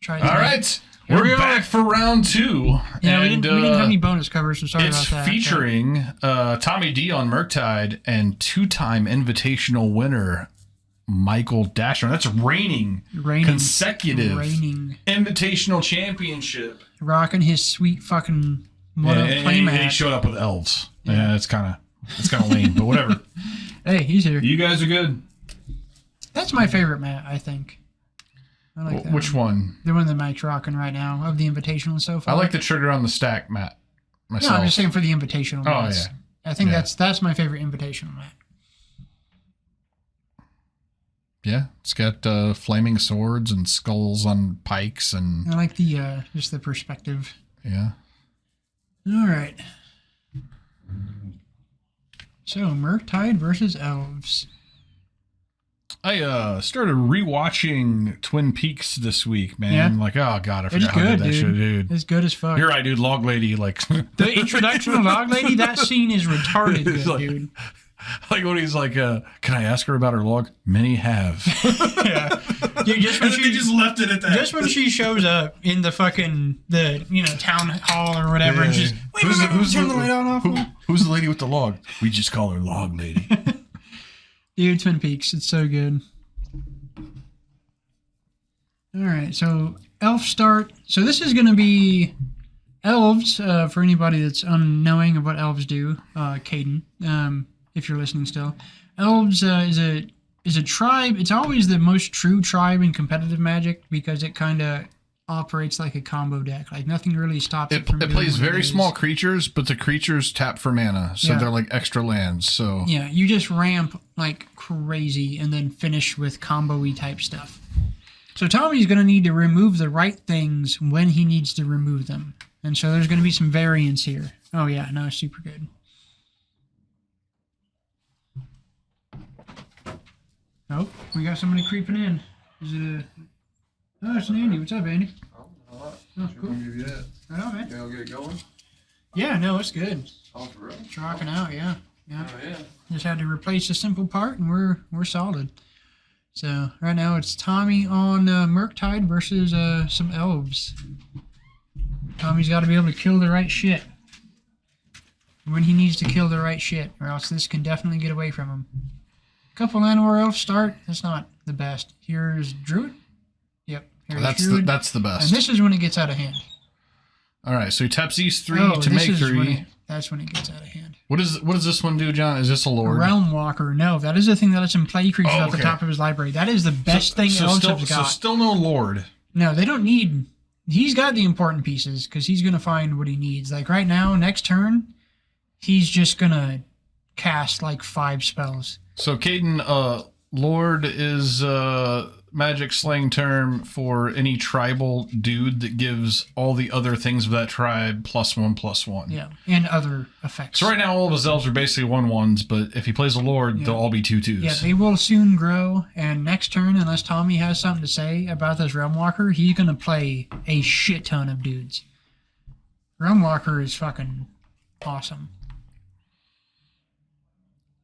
Try All right. We're back for round 2. Yeah, we didn't have any bonus covers, so sorry about that. It's featuring Tommy D on Murktide and 2-time invitational winner Michael Dashner. That's reigning consecutive invitational championship. Rocking his sweet fucking and he showed up with Elves. Yeah, it's kind of lame, but whatever. Hey, he's here. You guys are good. That's my favorite mat, I think. I like that. Which one? The one that Mike's rocking right now of the invitational so far. I like the trigger on the stack mat myself. No, I'm just saying for the invitational mats. Yeah. I think that's my favorite invitational mat. Yeah, it's got flaming swords and skulls on pikes, and I like the just the perspective. Yeah. All right. So Murktide versus Elves. I started rewatching Twin Peaks this week, man. Yeah. I'm like, oh god, I forgot how good that shit, dude. It's good as fuck. You're right, dude. Log Lady, like the introduction of Log Lady, that scene is retarded good, like, dude. Like when he's like, can I ask her about her log? Many have. Yeah. Dude, just left it at that. Just when she shows up in the fucking town hall or whatever, and she's who's turn the light on off. Who's the lady with the log? We just call her Log Lady. Dude, Twin Peaks, it's so good. All right, so Elf start. So this is going to be Elves, for anybody that's unknowing of what Elves do, Caden, if you're listening still. Elves is a tribe. It's always the most true tribe in competitive Magic because it kind of operates like a combo deck. Like nothing really stops it from It plays very small creatures, but the creatures tap for mana, so they're like extra lands. So yeah, you just ramp like crazy and then finish with combo-y type stuff. So Tommy's going to need to remove the right things when he needs to remove them. And so there's going to be some variance here. Oh yeah, no, super good. Oh, we got somebody creeping in. Is it a... Oh, it's an Andy. What's up, Andy? Oh, cool. Give you that. Right on, man. You gonna get it going? Yeah, no, it's good. Oh, for real? It's rocking out, yeah. Oh, yeah. Just had to replace a simple part, and we're solid. So right now it's Tommy on Murktide versus some Elves. Tommy's got to be able to kill the right shit when he needs to kill the right shit, or else this can definitely get away from him. Couple Llanowar Elf start. That's not the best. Here's Druid. Yep. That's the best. And this is when it gets out of hand. All right, so he taps these 3 to make 3. That's when it gets out of hand. What does this one do, John? Is this a Lord? A Realm Walker. No, that is the thing that lets him play creatures off the top of his library. That is the best thing Elves have got. So still no Lord. No, they don't need... He's got the important pieces because he's going to find what he needs. Like right now, next turn, he's just going to cast like 5 spells. So Caden, Lord is magic slang term for any tribal dude that gives all the other things of that tribe +1/+1. Yeah, and other effects. So right now all of his elves are basically 1/1s, but if he plays a Lord, they'll all be 2/2s. Yeah, they will soon grow, and next turn, unless Tommy has something to say about this Realm Walker, he's going to play a shit ton of dudes. Realm Walker is fucking awesome.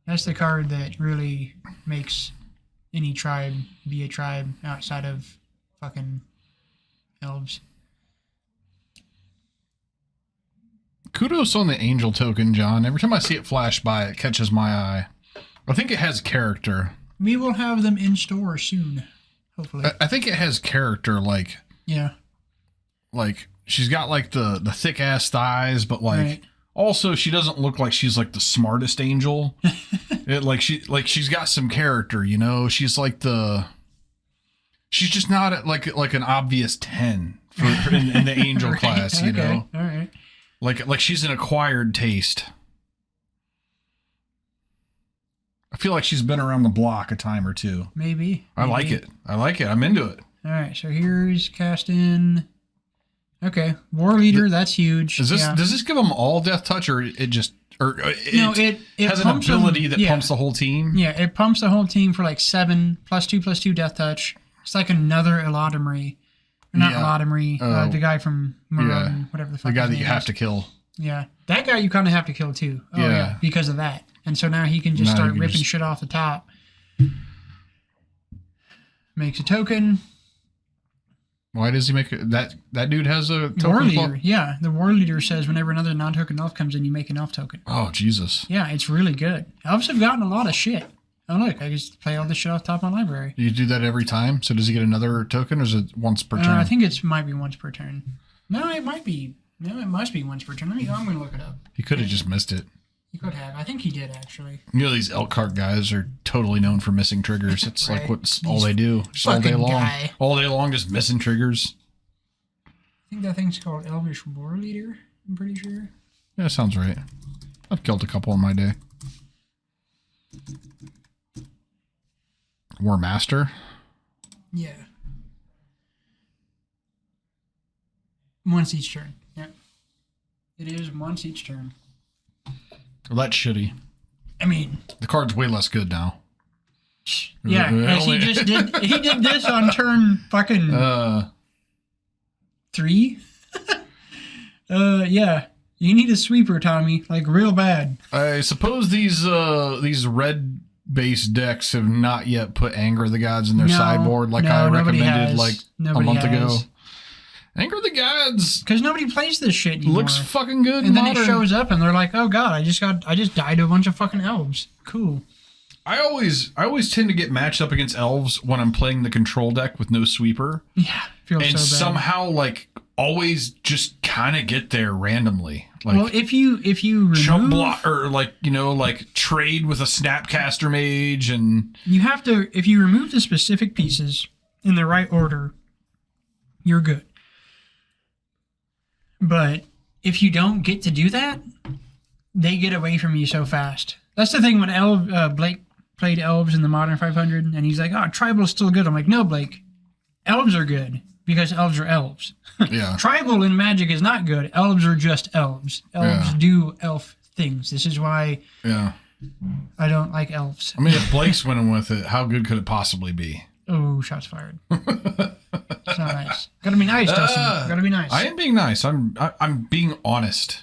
That's the card that really makes any tribe be a tribe outside of fucking Elves. Kudos on the angel token, John. Every time I see it flash by, it catches my eye. I think it has character. We will have them in store soon, hopefully. I think it has character, like... Yeah. Like, she's got, like, the thick-ass thighs, but, like... Right. Also, she doesn't look like she's like the smartest angel. She's got some character, you know. She's like she's just not like an obvious 10 in the angel class, you know. All right. Like she's an acquired taste. I feel like she's been around the block a time or two. Maybe. I like it. I'm into it. All right, so here's casting. Okay, War Leader, that's huge. Does this give them all death touch, or it just it has an ability that pumps the whole team? Yeah, it pumps the whole team for like 7 +2/+2 death touch. It's like another Eladamri. Not Eladamri, the guy from Maroon, whatever the fuck. The guy that you have to kill. Yeah, that guy you kind of have to kill too. Oh yeah, because of that. And so now he can just start ripping shit off the top. Makes a token. Why does he make it? That dude has a token War clause? leader. Yeah, the war leader says whenever another non-token elf comes in, you make an elf token. Oh, Jesus. Yeah, it's really good. Elves have gotten a lot of shit. Oh, look, I just play all this shit off top of my library. You do that every time? So does he get another token, or is it once per turn? I think it might be once per turn. No, it might be. No, it must be once per turn. I'm going to look it up. He could have just missed it. He could have. I think he did, actually. You know, these Elkhart guys are totally known for missing triggers. It's Right. like what's all they do. Just all day fucking long. guy. All day long, just missing triggers. I think that thing's called Elvish War Leader, I'm pretty sure. Yeah, sounds right. I've killed a couple in my day. War Master. Yeah. Once each turn. Yeah. It is once each turn. Well, that's shitty. I mean, The card's way less good now. yeah, as he just did. He did this on turn fucking 3. Yeah. You need a sweeper, Tommy, like real bad. I suppose these red-based decks have not yet put Anger of the Gods in their sideboard like I recommended like a month ago. Anger of the Gods because nobody plays this shit anymore. looks fucking good. And then it shows up, and they're like, "Oh God, I just died to a bunch of fucking elves." Cool. I always tend to get matched up against elves when I'm playing the control deck with no sweeper. Yeah, feels And so bad. somehow like always just kind of get there randomly. Like, well, if you remove jump block or like, you know, like trade with a Snapcaster Mage, and you have to, if you remove the specific pieces in the right order, you're good. But if you don't get to do that, they get away from you so fast. That's the thing when Blake played Elves in the Modern 500, and he's like, "Oh, Tribal is still good." I'm like, "No, Blake, Elves are good because Elves are Elves. yeah. Tribal in Magic is not good. Elves are just Elves. Elves do elf things. This is why Yeah. I don't like Elves." I mean, if Blake's winning with it, how good could it possibly be? Oh, shots fired. It's not nice. Gotta be nice, Dustin. Gotta be nice. I am being nice. I'm being honest.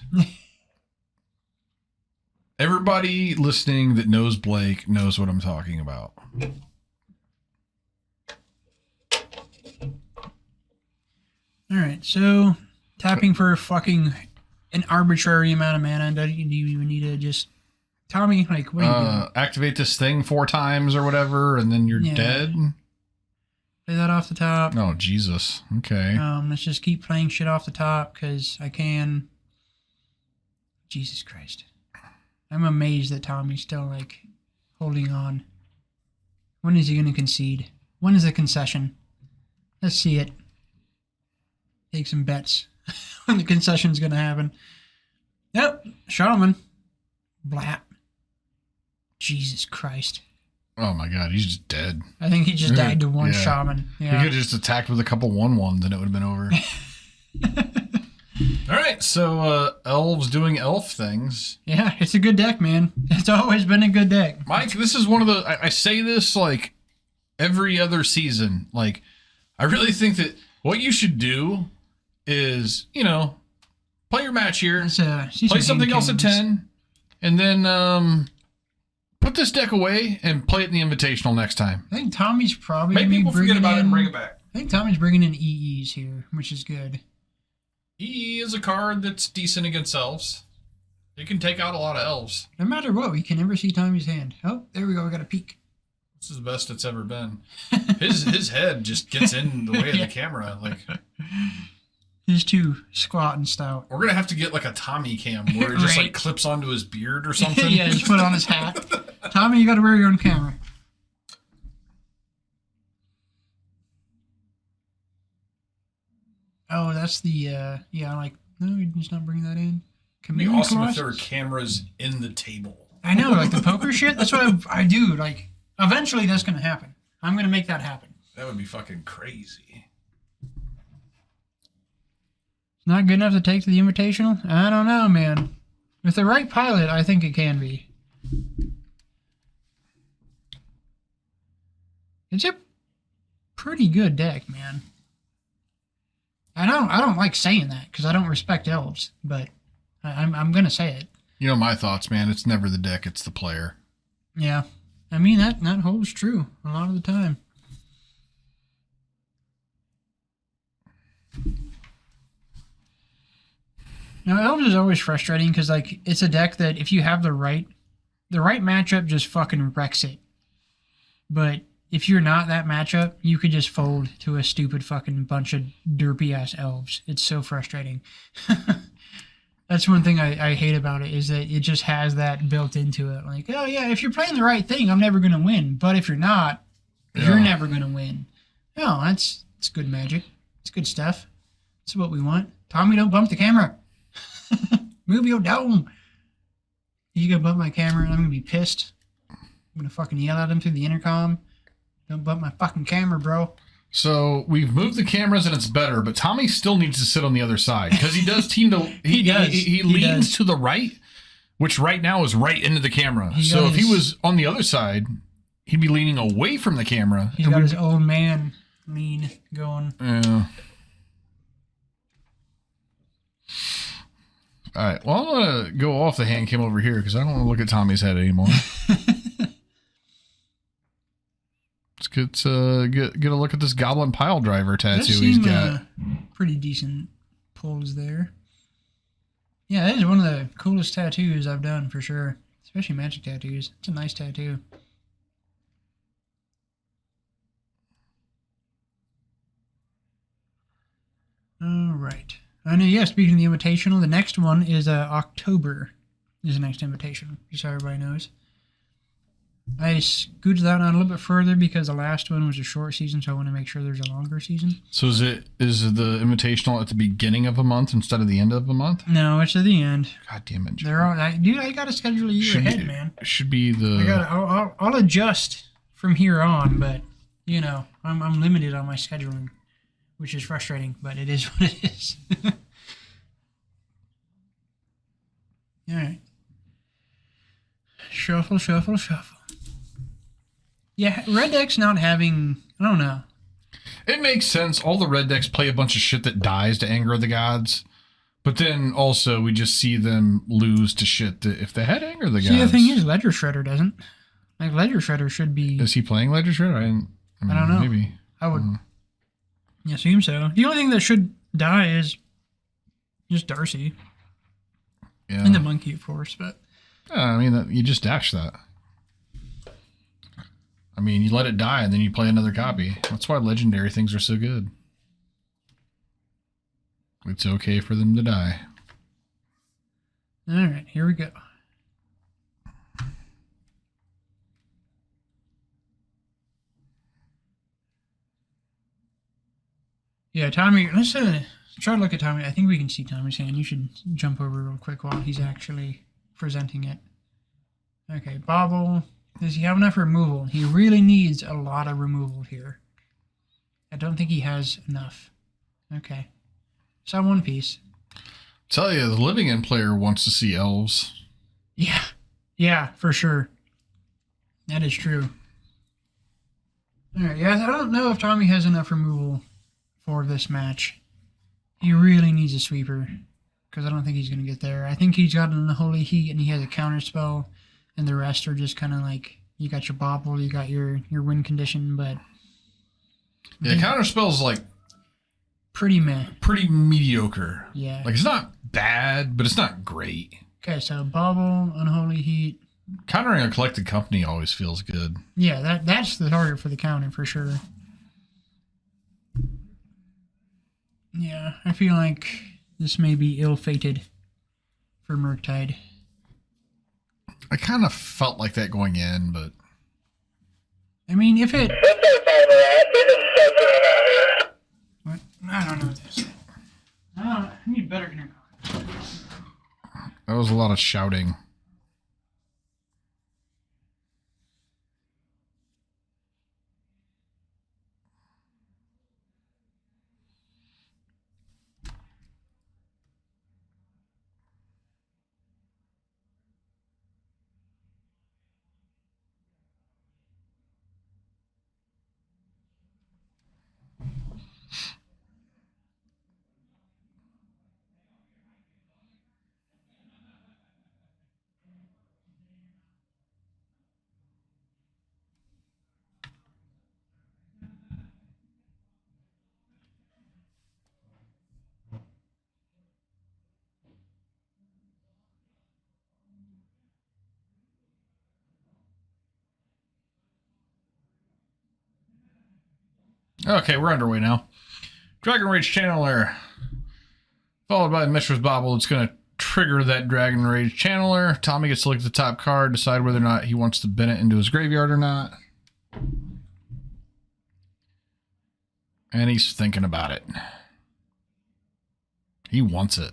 Everybody listening that knows Blake knows what I'm talking about. All right, so tapping for fucking an arbitrary amount of mana. Do you even need to just Tommy? Like, what are you doing? Activate this thing 4 times or whatever, and then you're Yeah. dead. Play that off the top. Oh Jesus. Okay. Let's just keep playing shit off the top because I can. Jesus Christ, I'm amazed that Tommy's still like holding on. When is he going to concede? When is the concession? Let's see it. Take some bets when the concession's going to happen. Yep, Shaman. Blap. Jesus Christ. Oh my God, he's just dead. I think he just died to one Yeah. shaman. He Yeah. could have just attacked with a couple 1/1s and it would have been over. All right, so Elves doing elf things. Yeah, it's a good deck, man. It's always been a good deck. Mike, this is one of the... I say this like every other season. Like, I really think that what you should do is, you know, play your match here, play something else at 10, and then put this deck away and play it in the Invitational next time. I think Tommy's probably Make people forget about it and bring in. it back. I think Tommy's bringing in EEs here, which is good. He is a card that's decent against elves. He can take out a lot of elves. No matter what, we can never see Tommy's hand. Oh, there we go. We got a peek. This is the best it's ever been. His head just gets in the way of the camera. Like, He's too squat and stout. we're gonna have to get like a Tommy cam where it just Right. like clips onto his beard or something. Yeah, just put on his hat. Tommy, you got to wear your own camera. Oh, that's the yeah. Like, no, you're just not bringing that in. It'd be Chameleon awesome if Colossus? there were cameras in the table. I know, like the poker shit. That's what I do. Like, eventually, that's gonna happen. I'm gonna make that happen. That would be fucking crazy. It's not good enough to take to the Invitational. I don't know, man. With the right pilot, I think it can be. It's a pretty good deck, man. I don't like saying that because I don't respect elves, but I'm gonna say it. You know my thoughts, man. It's never the deck, it's the player. Yeah, I mean that holds true a lot of the time. Now, Elves is always frustrating because like it's a deck that if you have the right matchup, just fucking wrecks it. But if you're not that matchup, you could just fold to a stupid fucking bunch of derpy ass Elves. It's so frustrating. That's one thing I hate about it, is that it just has that built into it. Like, oh yeah, if you're playing the right thing, I'm never gonna win. But if you're not, you're never gonna win. No, it's good magic. It's good stuff. That's what we want. Tommy, don't bump the camera. Move your dome. You gonna bump my camera and I'm gonna be pissed. I'm gonna fucking yell at him through the intercom. Don't bump my fucking camera, bro. So we've moved the cameras and it's better, but Tommy still needs to sit on the other side because he does team to. He leans to the right, which right now is right into the camera. So if he was on the other side, he'd be leaning away from the camera. He's got his old man lean going. Yeah. All right. Well, I'm gonna go off the hand cam over here because I don't want to look at Tommy's head anymore. Let's get a look at this Goblin Pile Driver tattoo he's got. Pretty decent pulls there. Yeah, that is one of the coolest tattoos I've done for sure. Especially magic tattoos. It's a nice tattoo. All right. I know, yeah, speaking of the invitational, the next one is October is the next invitation, just so everybody knows. I scooted that on a little bit further because the last one was a short season, so I want to make sure there's a longer season. So is the invitational at the beginning of a month instead of the end of a month? No, it's at the end. God damn it, They're all, dude, I got to schedule a year ahead, man. Should be the... I'll adjust from here on, but, you know, I'm limited on my scheduling, which is frustrating, but it is what it is. All right. Shuffle, shuffle, shuffle. Yeah, red deck's not having... I don't know. It makes sense. All the red decks play a bunch of shit that dies to Anger of the Gods. But then also we just see them lose to shit that if they had Anger of the Gods... See, the thing is, Ledger Shredder doesn't. Like, Ledger Shredder should be... Is he playing Ledger Shredder? I don't know. Maybe. I would assume so. The only thing that should die is just Darcy. Yeah. And the monkey, of course, but... I mean, you just dash that. I mean, you let it die and then you play another copy. That's why legendary things are so good. It's okay for them to die. All right, here we go. Yeah, Tommy, let's try to look at Tommy. I think we can see Tommy's hand. You should jump over real quick while he's actually presenting it. Okay, Bobble. Does he have enough removal? He really needs a lot of removal here. I don't think he has enough. Okay. Saw one piece. Tell you, the Living End player wants to see Elves. Yeah. Yeah, for sure. That is true. Alright, yeah, I don't know if Tommy has enough removal for this match. He really needs a sweeper, because I don't think he's going to get there. I think he's got an Unholy Heat, and he has a counter spell. And the rest are just kind of like, you got your bobble, you got your win condition, but... Yeah, counterspell's like... Pretty meh. Pretty mediocre. Yeah. Like, it's not bad, but it's not great. Okay, so bobble, Unholy Heat. Countering a Collected Company always feels good. Yeah, that's the target for the counter, for sure. Yeah, I feel like this may be ill-fated for Murktide. I kind of felt like that going in, but... I mean, if it... What? I don't know what this is. I need better intercom. That was a lot of shouting. Okay, we're underway now. Dragon Rage Channeler. Followed by Mishra's Bauble. It's going to trigger that Dragon Rage Channeler. Tommy gets to look at the top card, decide whether or not he wants to bin it into his graveyard or not. And he's thinking about it. He wants it.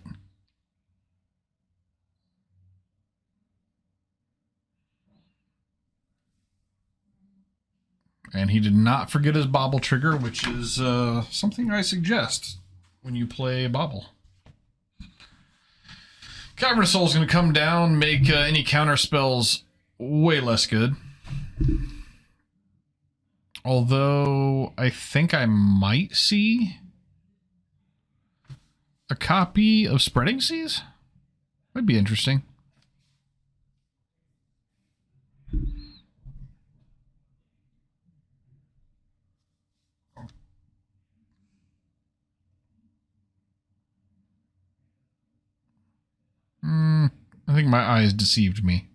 And he did not forget his Bauble trigger, which is something I suggest when you play Bauble. Cavern Soul is going to come down, make any counter spells way less good. Although I think I might see a copy of Spreading Seas. Would be interesting. I think my eyes deceived me.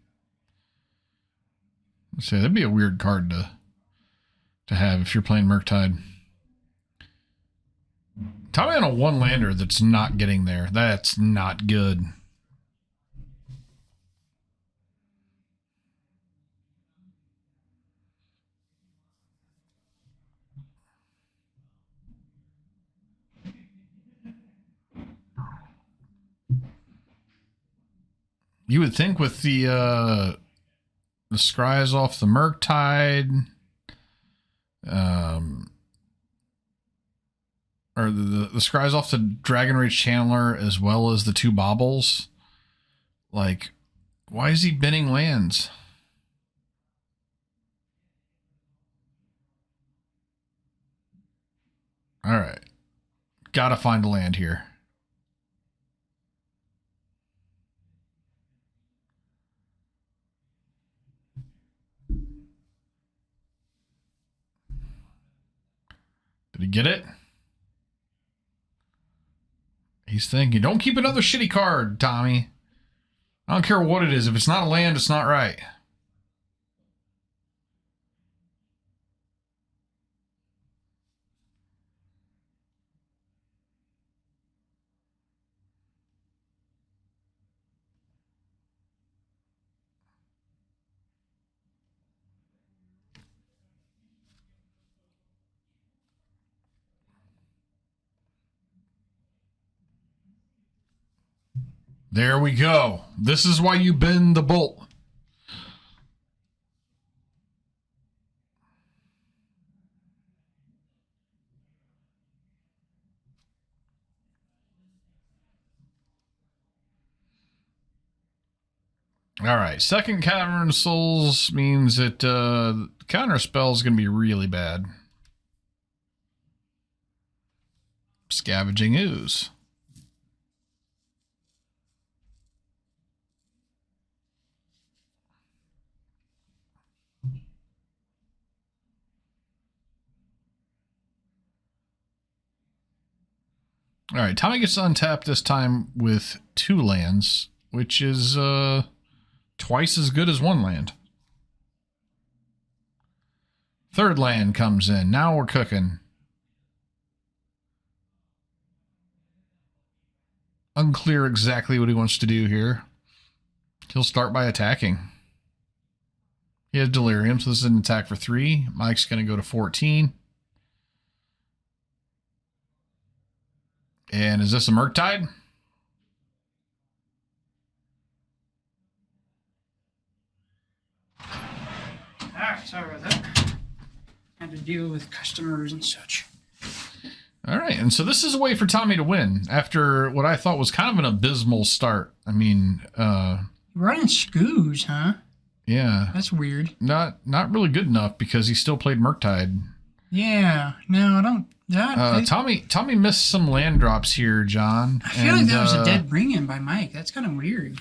Let's say that'd be a weird card to have if you're playing Murktide. Tommy on a one-lander that's not getting there. That's not good. You would think with the scries off the Murktide, or the scries off the Dragon Rage Channeler, as well as the two baubles, like, why is he binning lands? All right, gotta find a land here. Did he get it? He's thinking, don't keep another shitty card, Tommy. I don't care what it is. If it's not a land, it's not right. There we go. This is why you bend the bolt. All right. Second Cavern Souls means that counter spell is going to be really bad. Scavenging Ooze. All right, Tommy gets untapped this time with 2 lands, which is twice as good as 1 land. Third land comes in. Now we're cooking. Unclear exactly what he wants to do here. He'll start by attacking. He has Delirium, so this is an attack for 3. Mike's going to go to 14. And is this a Murktide? Ah, sorry about that. Had to deal with customers and such. All right, and so this is a way for Tommy to win after what I thought was kind of an abysmal start. I mean, running Scoos, huh? Yeah. That's weird. Not really good enough because he still played Murktide. Yeah. No, I don't. Tommy missed some land drops here, John. I feel like that was a dead bring-in by Mike. That's kind of weird.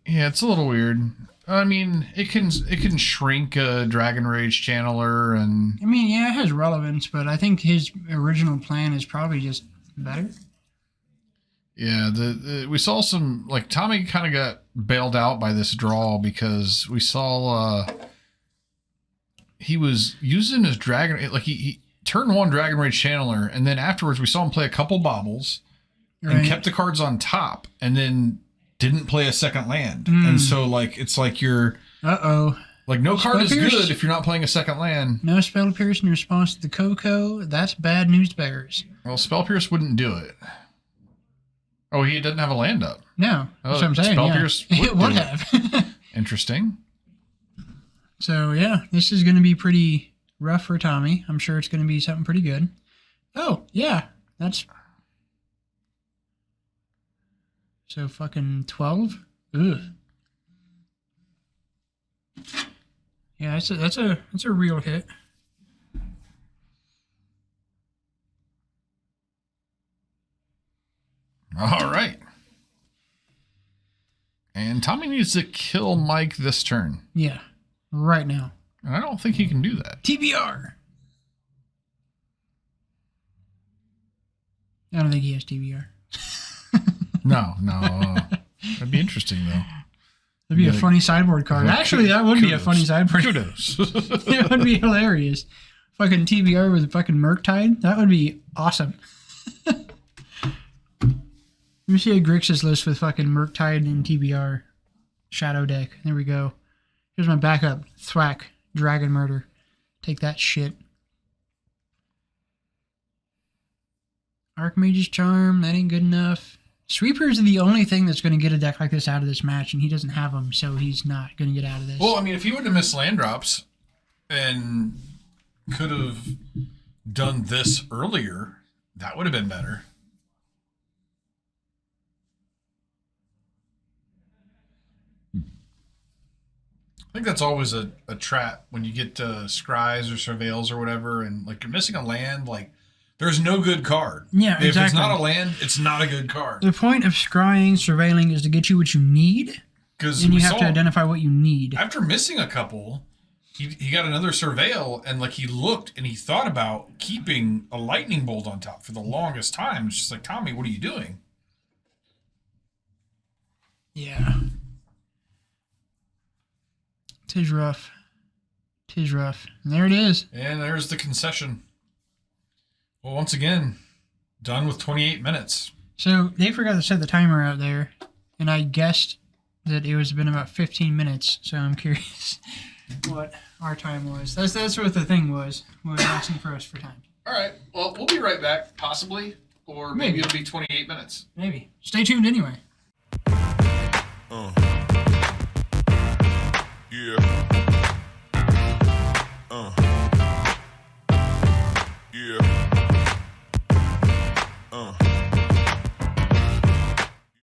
Yeah, it's a little weird. I mean, it can shrink a Dragon Rage Channeler, and I mean, yeah, it has relevance, but I think his original plan is probably just better. Yeah, we saw some, like, Tommy kind of got bailed out by this draw because we saw he was using his dragon, like he turn 1 Dragon Rage Channeler, and then afterwards we saw him play a couple baubles and kept the cards on top, and then didn't play a second land. And so, like, it's like you're... Like, no card is good if you're not playing a second land. No Spell Pierce in response to the Coco. That's bad news bears. Well, Spell Pierce wouldn't do it. Oh, he doesn't have a land up. No, that's what I'm saying. Spell Pierce would have. Interesting. So, yeah, this is going to be pretty rough for Tommy. I'm sure it's going to be something pretty good. Oh, yeah, that's... So, fucking 12? Ugh. Yeah, that's a real hit. All right. And Tommy needs to kill Mike this turn. Yeah, right now. And I don't think he can do that. TBR. I don't think he has TBR. No. That'd be interesting, though. That'd be a funny sideboard card. Actually, that would be a funny sideboard. Kudos. It would be hilarious. Fucking TBR with fucking Murktide. That would be awesome. Let me see a Grixis list with fucking Murktide and TBR. Shadow deck. There we go. Here's my backup. Thwack. Dragon Murder. Take that shit. Archmage's Charm. That ain't good enough. Sweepers are the only thing that's going to get a deck like this out of this match, and he doesn't have them, so he's not going to get out of this. Well, I mean, if he would have missed land drops and could have done this earlier, that would have been better. I think that's always a trap when you get to Scries or Surveils or whatever, and like you're missing a land, like there's no good card. Yeah, exactly. If it's not a land, it's not a good card. The point of scrying, surveilling is to get you what you need, and you have to identify what you need. After missing a couple, he got another Surveil, and like he looked and he thought about keeping a Lightning Bolt on top for the longest time. It's just like, Tommy, what are you doing? Yeah. Tis rough. Tis rough. And there it is. And there's the concession. Well, once again, done with 28 minutes. So they forgot to set the timer out there, and I guessed that it was been about 15 minutes, so I'm curious what our time was. That's what the thing was asking for us for time. All right. Well, we'll be right back, possibly, or maybe it'll be 28 minutes. Maybe. Stay tuned anyway.